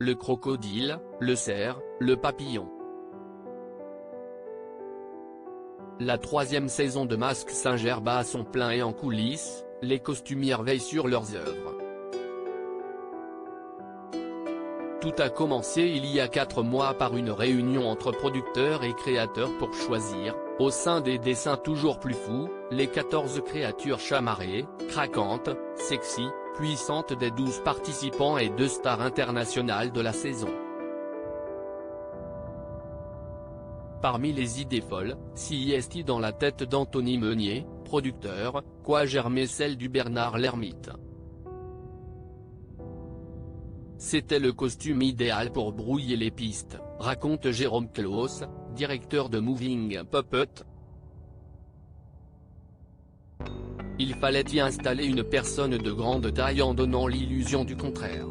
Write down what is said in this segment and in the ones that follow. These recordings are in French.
le crocodile, le cerf, le papillon. La troisième saison de Mask Singer bat à son plein et en coulisses, les costumières veillent sur leurs œuvres. Tout a commencé il y a 4 mois par une réunion entre producteurs et créateurs pour choisir, au sein des dessins toujours plus fous, les 14 créatures chamarrées, craquantes, sexy, puissantes des 12 participants et 2 stars internationales de la saison. Parmi les idées folles, CIST dans la tête d'Anthony Meunier, producteur, quoi germer celle du Bernard Lhermitte. C'était le costume idéal pour brouiller les pistes, raconte Jérôme Claus, directeur de Moving Puppet. Il fallait y installer une personne de grande taille en donnant l'illusion du contraire.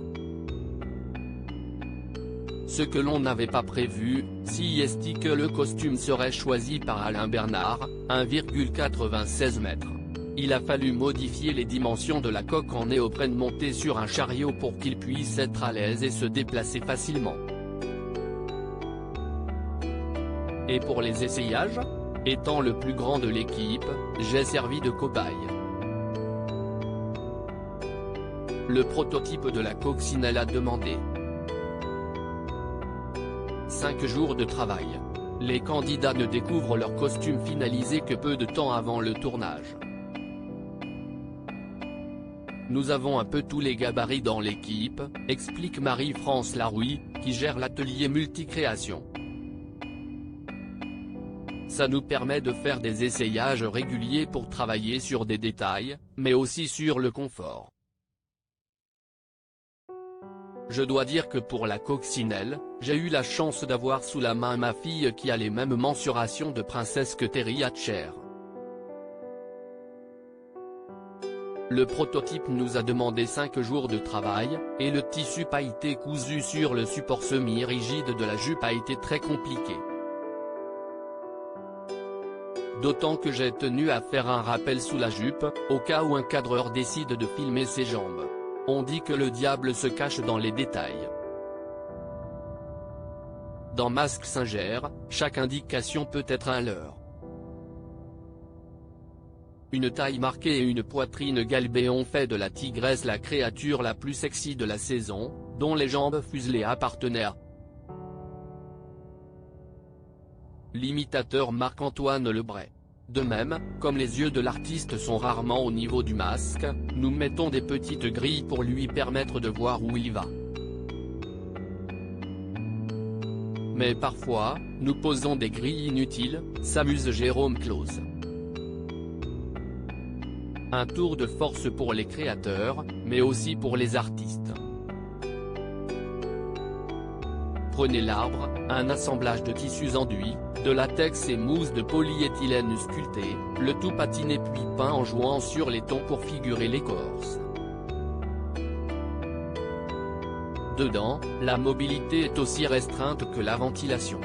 Ce que l'on n'avait pas prévu, CIST que le costume serait choisi par Alain Bernard, 1,96 m. Il a fallu modifier les dimensions de la coque en néoprène montée sur un chariot pour qu'il puisse être à l'aise et se déplacer facilement. Et pour les essayages ? Étant le plus grand de l'équipe, j'ai servi de cobaye. Le prototype de la coccinelle a demandé 5 jours de travail. Les candidats ne découvrent leur costume finalisé que peu de temps avant le tournage. Nous avons un peu tous les gabarits dans l'équipe, explique Marie-France Larouille, qui gère l'atelier multicréation. Ça nous permet de faire des essayages réguliers pour travailler sur des détails, mais aussi sur le confort. Je dois dire que pour la coccinelle, j'ai eu la chance d'avoir sous la main ma fille qui a les mêmes mensurations de princesse que Terry Hatcher. Le prototype nous a demandé 5 jours de travail, et le tissu pailleté cousu sur le support semi-rigide de la jupe a été très compliqué. D'autant que j'ai tenu à faire un rappel sous la jupe, au cas où un cadreur décide de filmer ses jambes. On dit que le diable se cache dans les détails. Dans Mask Singer, chaque indication peut être un leurre. Une taille marquée et une poitrine galbée ont fait de la tigresse la créature la plus sexy de la saison, dont les jambes fuselées appartenaient à l'imitateur Marc-Antoine Lebray. De même, comme les yeux de l'artiste sont rarement au niveau du masque, nous mettons des petites grilles pour lui permettre de voir où il va. Mais parfois, nous posons des grilles inutiles, s'amuse Jérôme Claus. Un tour de force pour les créateurs, mais aussi pour les artistes. Prenez l'arbre, un assemblage de tissus enduits, de latex et mousse de polyéthylène sculpté, le tout patiné puis peint en jouant sur les tons pour figurer l'écorce. Dedans, la mobilité est aussi restreinte que la ventilation.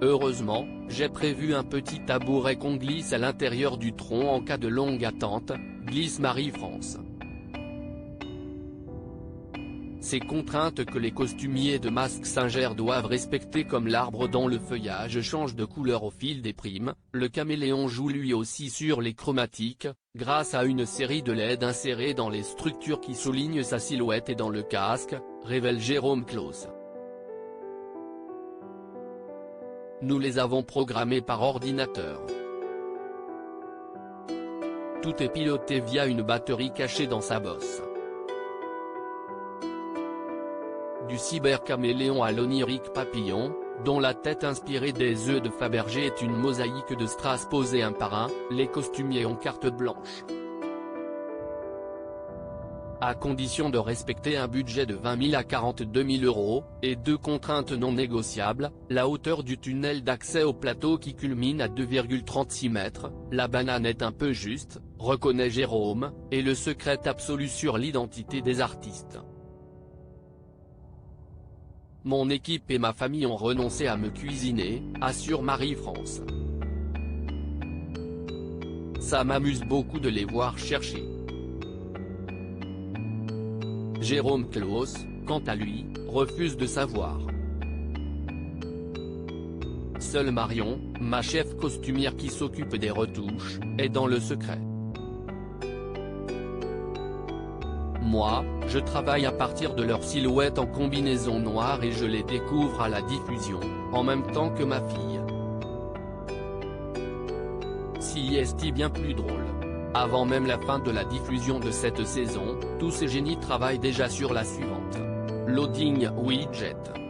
Heureusement, j'ai prévu un petit tabouret qu'on glisse à l'intérieur du tronc en cas de longue attente, glisse Marie-France. Ces contraintes que les costumiers de Mask Singer doivent respecter comme l'arbre dont le feuillage change de couleur au fil des primes, le caméléon joue lui aussi sur les chromatiques, grâce à une série de LED insérées dans les structures qui soulignent sa silhouette et dans le casque, révèle Jérôme Claus. Nous les avons programmés par ordinateur. Tout est piloté via une batterie cachée dans sa bosse. Du cybercaméléon à l'onirique papillon, dont la tête inspirée des œufs de Fabergé est une mosaïque de strass posée un par un, les costumiers ont carte blanche. À condition de respecter un budget de 20 000 à 42 000 €, et 2 contraintes non négociables, la hauteur du tunnel d'accès au plateau qui culmine à 2,36 mètres, la banane est un peu juste, reconnaît Jérôme, et le secret absolu sur l'identité des artistes. Mon équipe et ma famille ont renoncé à me cuisiner, assure Marie-France. Ça m'amuse beaucoup de les voir chercher. Jérôme Claus, quant à lui, refuse de savoir. Seule Marion, ma chef costumière qui s'occupe des retouches, est dans le secret. Moi, je travaille à partir de leur silhouette en combinaison noire et je les découvre à la diffusion, en même temps que ma fille. Si est bien plus drôle. Avant même la fin de la diffusion de cette saison, tous ces génies travaillent déjà sur la suivante. Loading widget.